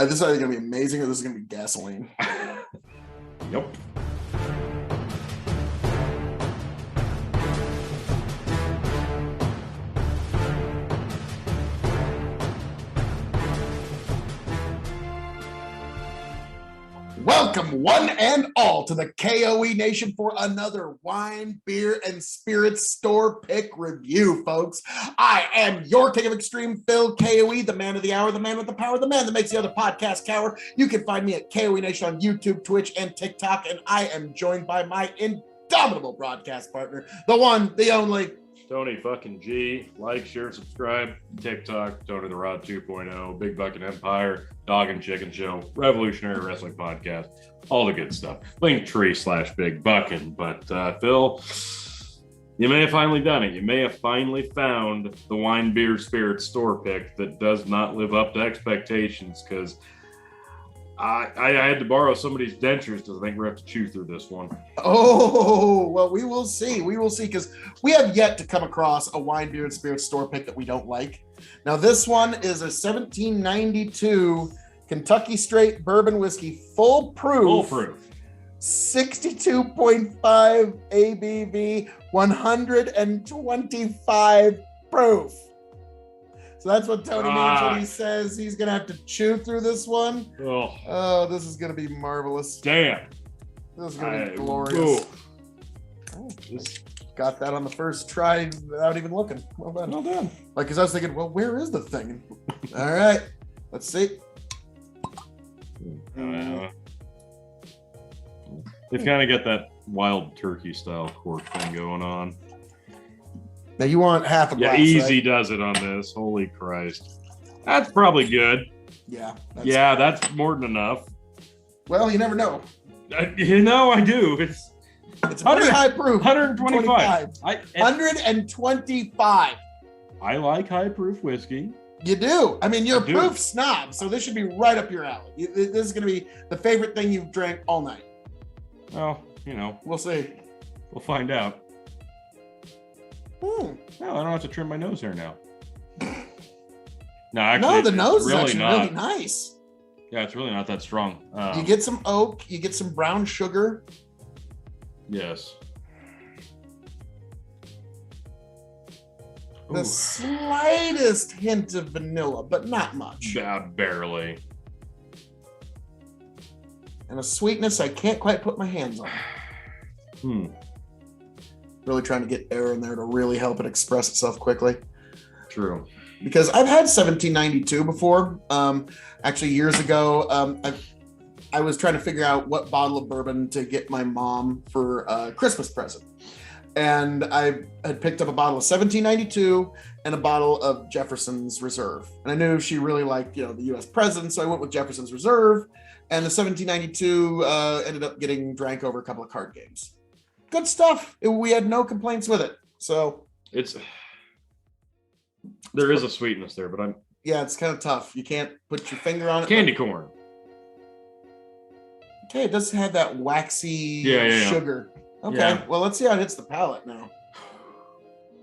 This is either going to be amazing or this is going to be gasoline. Yep. Welcome, one and all, to the K.O.E. Nation for another wine, beer, and spirits store pick review, folks. I am your king of extreme, Phil K.O.E., the man of the hour, the man with the power, the man that makes the other podcast cower. You can find me at K.O.E. Nation on YouTube, Twitch, and TikTok, and I am joined by my indomitable broadcast partner, the one, the only, Tony fucking G. Like, share, subscribe. TikTok, Tony the Rod 2.0, Big Bucket Empire, Dog and Chicken Show, Revolutionary Wrestling Podcast, all the good stuff. Linktree/Big Bucket. But Phil, you may have finally done it. You may have finally found the wine, beer, spirit store pick that does not live up to expectations, because I had to borrow somebody's dentures because I think we're going to have to chew through this one. Oh, well, we will see. We will see, because we have yet to come across a wine, beer, and spirit store pick that we don't like. Now, this one is a 1792 Kentucky Straight Bourbon Whiskey, full proof. 62.5 ABV, 125 proof. So that's what Tony means when he says he's going to have to chew through this one. Oh, this is going to be marvelous. Damn. This is going to be glorious. Oh, got that on the first try without even looking. Well done. Well done. Like, because I was thinking, well, where is the thing? All right. Let's see. They've kind of got that wild turkey style cork thing going on. Now you want half a glass, yeah, easy right? does it on this. Holy Christ. That's probably good. Yeah. That's more than enough. Well, you never know. I do. It's pretty high proof. 125. 125. I like high proof whiskey. You do. I mean, you're a proof snob, so this should be right up your alley. This is going to be the favorite thing you've drank all night. Well, we'll see. We'll find out. No, I don't have to trim my nose hair now. No, actually, the nose is really actually really nice. Yeah, it's really not that strong. You get some oak, you get some brown sugar. Yes. The slightest hint of vanilla, but not much. Yeah, barely. And a sweetness I can't quite put my hands on. Really trying to get air in there to really help it express itself quickly. True. Because I've had 1792 before. Actually, years ago, I was trying to figure out what bottle of bourbon to get my mom for a Christmas present. And I had picked up a bottle of 1792 and a bottle of Jefferson's Reserve. And I knew she really liked, the U.S. president, so I went with Jefferson's Reserve. And the 1792 ended up getting drank over a couple of card games. Good stuff. We had no complaints with it. So there is a sweetness there, but it's kind of tough. You can't put your finger on it. Candy corn. Okay, it does have that waxy sugar. Okay, yeah. Well, let's see how it hits the palate now.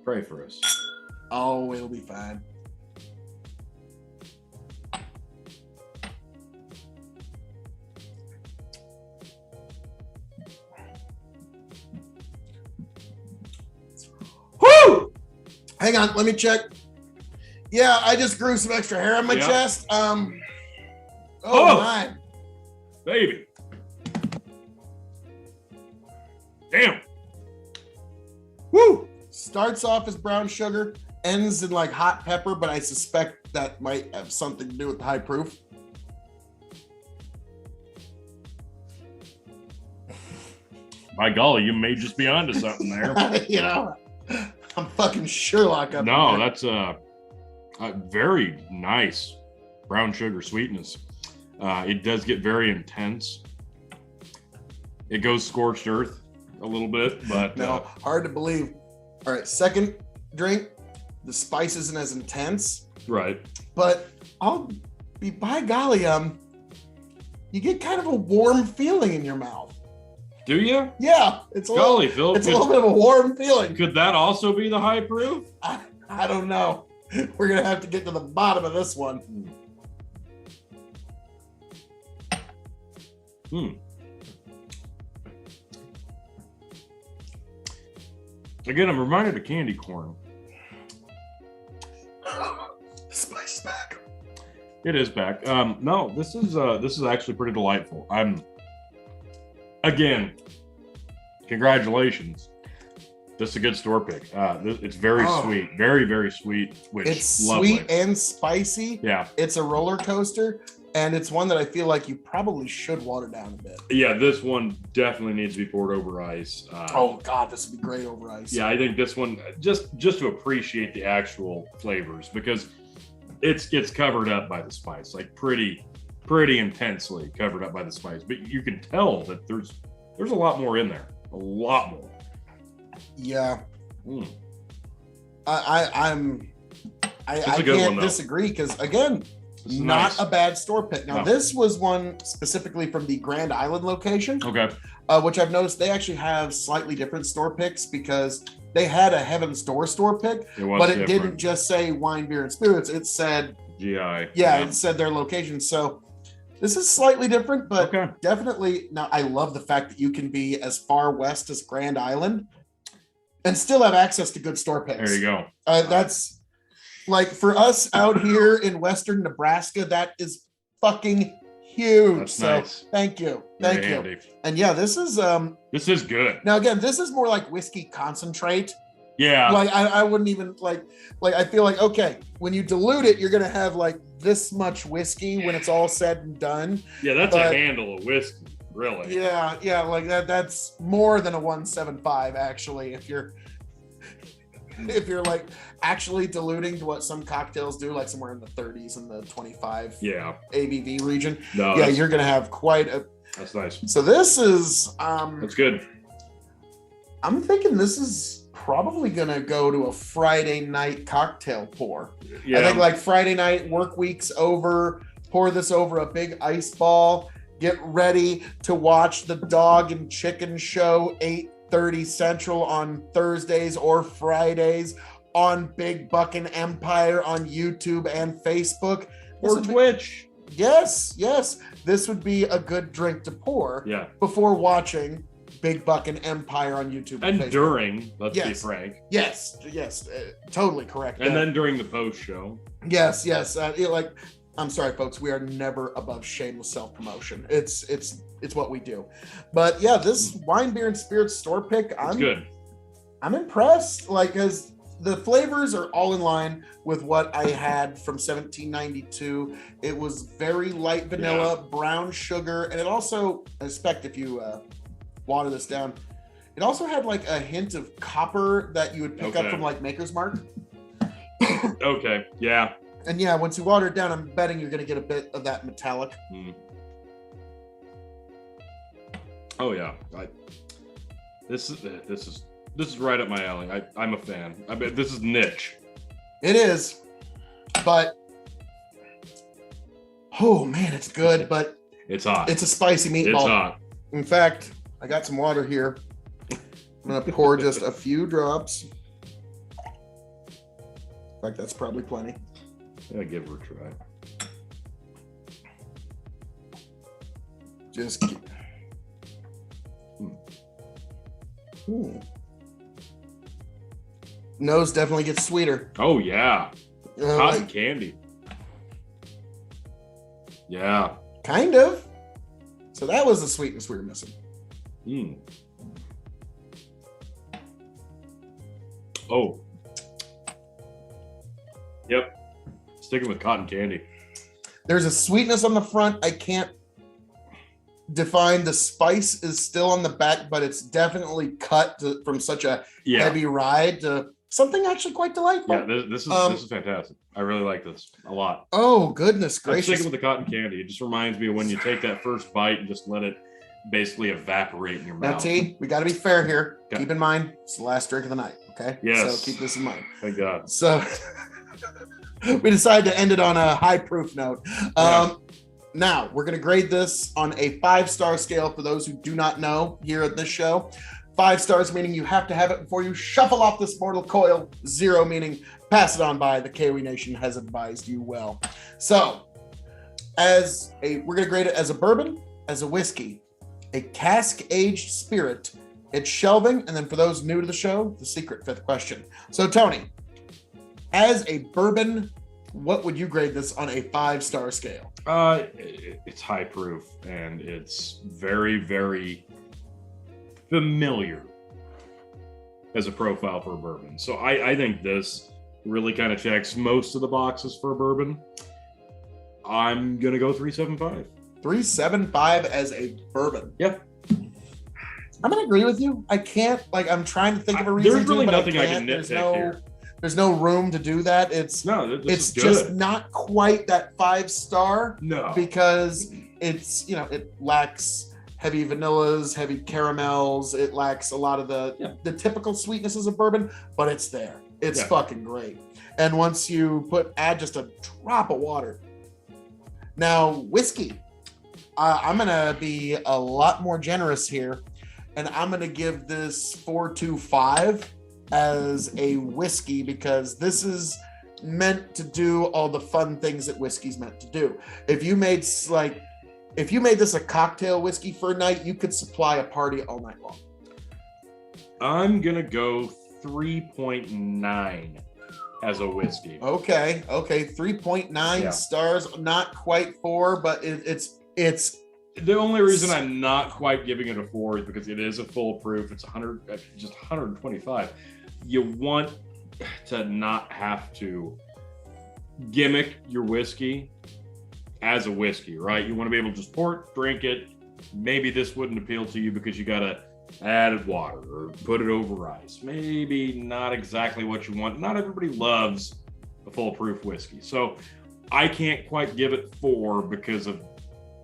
Pray for us. Oh, it'll be fine. Woo! Hang on, let me check. Yeah, I just grew some extra hair on my chest. My. Baby. Damn. Woo! Starts off as brown sugar, ends in like hot pepper, but I suspect that might have something to do with the high proof. By golly, you may just be onto something there. I'm fucking Sherlock up No, there. that's a very nice brown sugar sweetness. It does get very intense. It goes scorched earth a little bit, but no, hard to believe. All right, second drink, the spice isn't as intense, right? But I'll be by golly, you get kind of a warm feeling in your mouth. Do you? Yeah, it's a golly, Phil. It's a little bit of a warm feeling. Could that also be the high proof? I don't know. We're gonna have to get to the bottom of this one. Again, I'm reminded of candy corn. Spice back. It is back. No, this is actually pretty delightful. Again, congratulations. This is a good store pick. It's very sweet, very, very sweet. Which it's lovely. Sweet and spicy. Yeah, it's a roller coaster, and it's one that I feel like you probably should water down a bit. Yeah, this one definitely needs to be poured over ice. Oh God, this would be great over ice. Yeah, I think this one just to appreciate the actual flavors, because it's covered up by the spice, like pretty intensely covered up by the spice. But you can tell that there's a lot more in there, a lot more. Yeah. I good can't one, disagree, because again, not nice. a bad store pick. Now, this was one specifically from the Grand Island location. Okay. Which I've noticed they actually have slightly different store picks, because they had a Heaven's Door store pick, but it didn't just say wine, beer, and spirits. It said GI. Yeah, it said their location. So this is slightly different, but definitely. Now, I love the fact that you can be as far west as Grand Island and still have access to good store picks. There you go. That's like, for us out here in Western Nebraska, that is fucking huge. That's so nice. Thank you. Very Thank you. handy. And yeah, this is good. Now again, this is more like whiskey concentrate. Yeah. Like I wouldn't even like I feel like, okay, when you dilute it, you're gonna have like this much whiskey when it's all said and done. Yeah, that's a handle of whiskey, really. Yeah, like that's more than a 175 actually, if you're like actually diluting to what some cocktails do, like somewhere in the 30s and the 25 ABV region. No, yeah, you're gonna have quite a. That's nice. So this is that's good. I'm thinking this is probably gonna go to a Friday night cocktail pour. Yeah. I think like Friday night, work week's over, pour this over a big ice ball, get ready to watch the Dog and Chicken Show 8:30 Central on Thursdays or Fridays on Big Buckin' Empire on YouTube and Facebook. Or Twitch. Yes. This would be a good drink to pour before watching Big Buckin' Empire on YouTube and Facebook. During, let's be frank. Yes, totally correct. And then during the post show. Yes. I'm sorry, folks. We are never above shameless self-promotion. It's what we do. But yeah, this wine, beer, and spirits store pick, It's good. I'm impressed. Like, because the flavors are all in line with what I had from 1792. It was very light vanilla, brown sugar, and it also, I expect if you water this down, it also had like a hint of copper that you would pick up from like Maker's Mark. Okay, yeah. And yeah, once you water it down, I'm betting you're going to get a bit of that metallic. Oh yeah, this is right up my alley. I'm a fan. I bet this is niche. It is, but oh man, it's good. But it's hot. It's a spicy meatball. It's hot. In fact, I got some water here. I'm gonna pour just a few drops. In fact, that's probably plenty. Yeah, give her a try. Just keep. Nose definitely gets sweeter. Oh yeah, cotton like, candy. Yeah, kind of. So that was the sweetness we were missing. Oh. Yep. Sticking with cotton candy. There's a sweetness on the front. I can't define. The spice is still on the back, but it's definitely cut from such a heavy ride to something actually quite delightful. Yeah, this is fantastic. I really like this a lot. Oh, goodness gracious. I'm sticking with the cotton candy. It just reminds me of when you take that first bite and just let it basically evaporate in your mouth. Now, T, we got to be fair here. Okay. Keep in mind, it's the last drink of the night, okay? Yes. So keep this in mind. Thank God. So we decided to end it on a high proof note. Now, we're going to grade this on a 5-star scale for those who do not know here at this show. 5 stars meaning you have to have it before you shuffle off this mortal coil. 0 meaning pass it on by. The K.O.E. Nation has advised you well. So, we're going to grade it as a bourbon, as a whiskey, a cask-aged spirit, it's shelving, and then for those new to the show, the secret fifth question. So, Tony, as a bourbon, what would you grade this on a 5-star scale? It's high proof, and it's very, very familiar as a profile for a bourbon. So I think this really kind of checks most of the boxes for a bourbon. I'm going to go 3.75. 3.75 as a bourbon. Yeah. I'm going to agree with you. I can't, I'm trying to think of a reason. There's really but nothing I can nitpick here. There's no room to do that. It's just not quite that 5-star. No. Because it's, it lacks heavy vanillas, heavy caramels. It lacks a lot of the typical sweetnesses of bourbon, but it's there. It's fucking great. And once you add just a drop of water. Now, whiskey. I'm going to be a lot more generous here, and I'm going to give this 4.25 as a whiskey, because this is meant to do all the fun things that whiskey's meant to do. If you made this a cocktail whiskey for a night, you could supply a party all night long. I'm going to go 3.9 as a whiskey. Okay. 3.9 stars, not quite 4, but it's the only reason I'm not quite giving it a 4 is because it is a full proof. It's 125. You want to not have to gimmick your whiskey as a whiskey, right? You want to be able to just pour it, drink it. Maybe this wouldn't appeal to you because you got to add water or put it over ice. Maybe not exactly what you want. Not everybody loves a full proof whiskey. So I can't quite give it 4 because of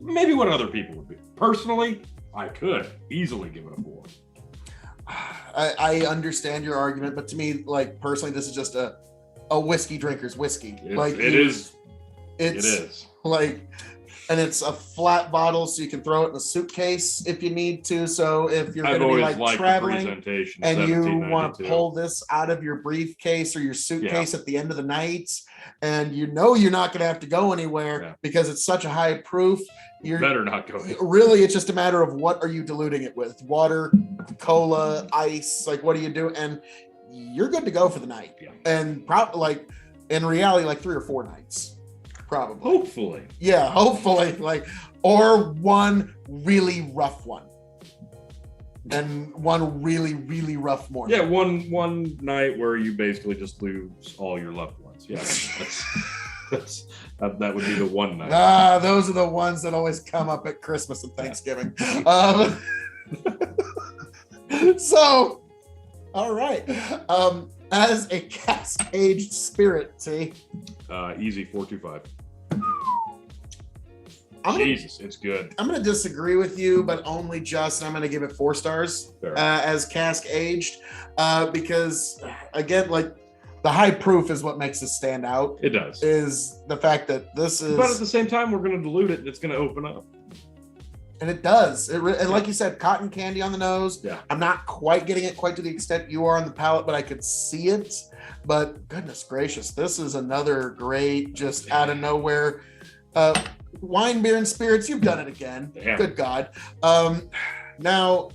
maybe what other people would be. Personally, I could easily give it a 4. I understand your argument, but to me, personally, this is just a whiskey drinker's whiskey. It is. And it's a flat bottle, so you can throw it in a suitcase if you need to. So if you're going to be traveling and you want to pull this out of your briefcase or your suitcase at the end of the night, and you're not going to have to go anywhere because it's such a high proof, you better not go. Really, it's just a matter of what are you diluting it with? Water, cola, ice, what do you do? And you're good to go for the night. Yeah. And probably in reality, 3 or 4 nights. Probably. Hopefully. Yeah, hopefully. Or one really rough one. And one really, really rough morning. Yeah, one night where you basically just lose all your loved ones. Yeah, that would be the one night. Those are the ones that always come up at Christmas and Thanksgiving. So, all right. As a cask-aged spirit, see? Easy 4.25. Jesus, it's good. I'm going to disagree with you, but only just. I'm going to give it 4 stars as cask-aged because, again, the high proof is what makes this stand out. It does. Is the fact that this is... But at the same time, we're going to dilute it, and it's going to open up. And it does. And like you said, cotton candy on the nose. Yeah. I'm not quite getting it quite to the extent you are on the palate, but I could see it. But goodness gracious, this is another great, just out of nowhere... wine, beer, and spirits, you've done it again. Damn. Good God. Now,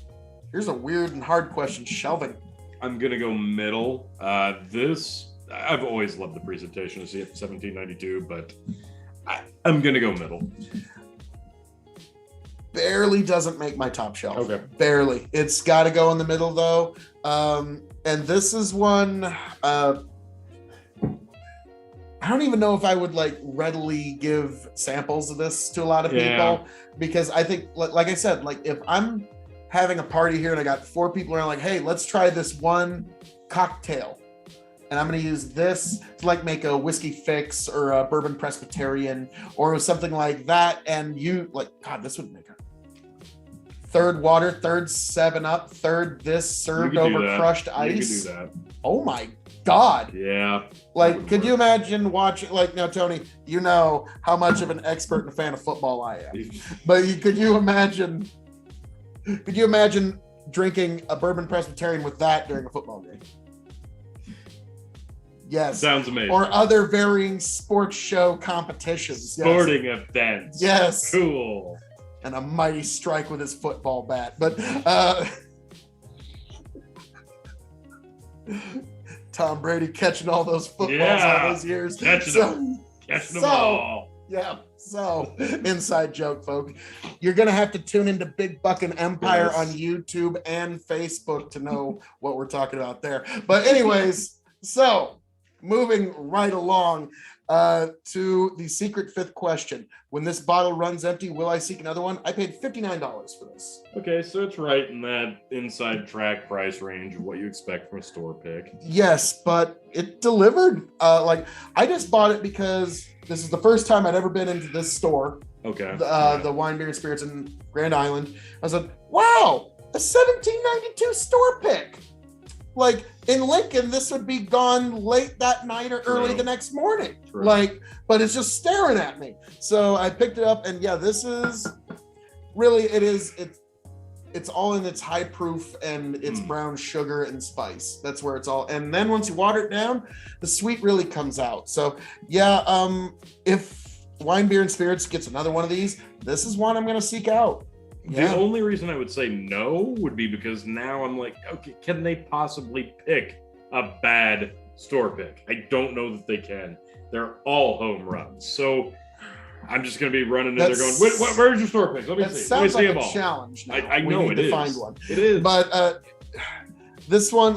here's a weird and hard question. Shelving. I'm going to go middle. I've always loved the presentation of 1792, but I'm going to go middle. Barely doesn't make my top shelf. Okay. Barely. It's got to go in the middle, though. And this is one... I don't even know if I would readily give samples of this to a lot of people because I think, like I said, if I'm having a party here and I got 4 people around, hey, let's try this one cocktail, and I'm going to use this to make a whiskey fix or a bourbon Presbyterian or something like that, and you God, this would make a third water, third 7-Up, third this served over crushed ice. You could do that. Oh my God. Yeah. Could you imagine watching, now, Tony, you know how much of an expert and a fan of football I am. But could you imagine drinking a bourbon Presbyterian with that during a football game? Yes. Sounds amazing. Or other varying sports show competitions. Sporting events. Yes. Cool. and a mighty strike with his football bat. But Tom Brady catching all those footballs all those years. Catching them all. Yeah, so inside joke, folks. You're going to have to tune into Big Buckin' Empire on YouTube and Facebook to know what we're talking about there. But anyways, so moving right along to the secret fifth question. When this bottle runs empty, will I seek another one? I paid $59 for this. Okay, so it's right in that inside track price range of what you expect from a store pick. Yes, but it delivered. I just bought it because this is the first time I'd ever been into this store. Okay. The Wine, Beer, and Spirits in Grand Island. I was like, wow, a 1792 store pick. Like in Lincoln, this would be gone late that night or early the next morning. True. But it's just staring at me. So I picked it up, and yeah, this is really it's all in its high proof and its brown sugar and spice. That's where it's all. And then once you water it down, the sweet really comes out. So yeah, if Wine, Beer, and Spirits gets another one of these, this is one I'm going to seek out. Yeah. The only reason I would say no would be because now I'm like, okay, can they possibly pick a bad store pick? I don't know that they can. They're all home runs. So I'm just going to be running in there going, where's your store pick? Let me see. Sounds like a challenge now. I know it is. Find one. It is. But this one,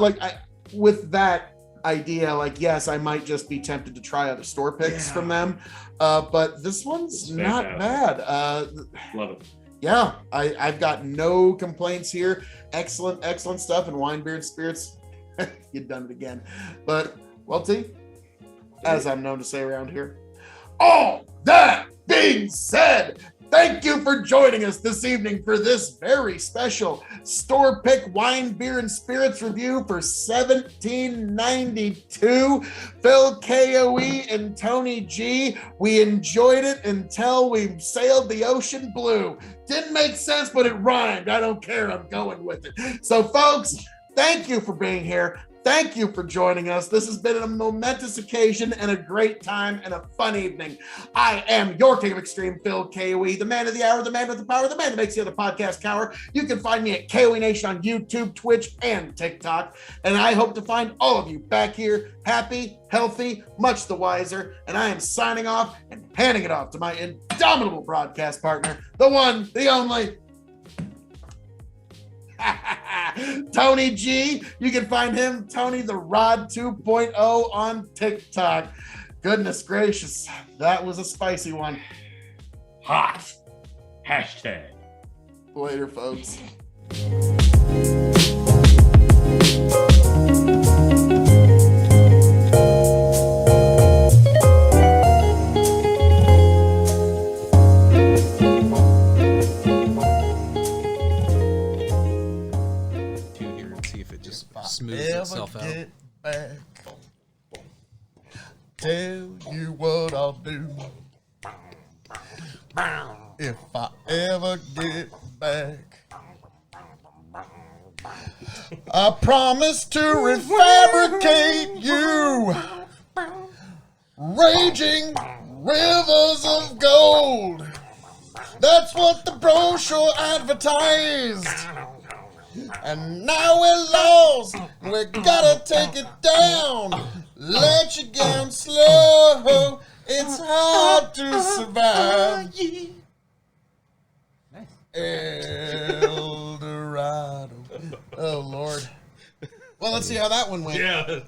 with that idea, yes, I might just be tempted to try other store picks from them. But this one's not bad. Love it. Yeah, I've got no complaints here. Excellent stuff. And Wine, Beer, and Spirits, you've done it again. But, well, T, as I'm known to say around here, all that being said, thank you for joining us this evening for this very special store pick Wine, Beer, and Spirits review for 1792. Phil K.O.E. and Tony G. We enjoyed it until we sailed the ocean blue. Didn't make sense, but it rhymed. I don't care. I'm going with it. So, folks, thank you for being here. Thank you for joining us. This has been a momentous occasion and a great time and a fun evening. I am your King of Extreme, Phil K.O.E., the man of the hour, the man with the power, the man that makes the other podcast cower. You can find me at K.O.E. Nation on YouTube, Twitch, and TikTok. And I hope to find all of you back here happy, healthy, much the wiser. And I am signing off and handing it off to my indomitable broadcast partner, the one, the only, Tony G. You can find him, Tony the Rod 2.0 on TikTok. Goodness gracious, that was a spicy one. Hot. Hashtag. Later, folks. Smooths itself out. Get back, tell you what I'll do. If I ever get back, I promise to refabricate you, raging rivers of gold. That's what the brochure advertised. And now we're lost, we gotta take it down. Let you down slow, it's hard to survive. El Dorado. Oh, Lord. Well, let's see how that one went. Yeah.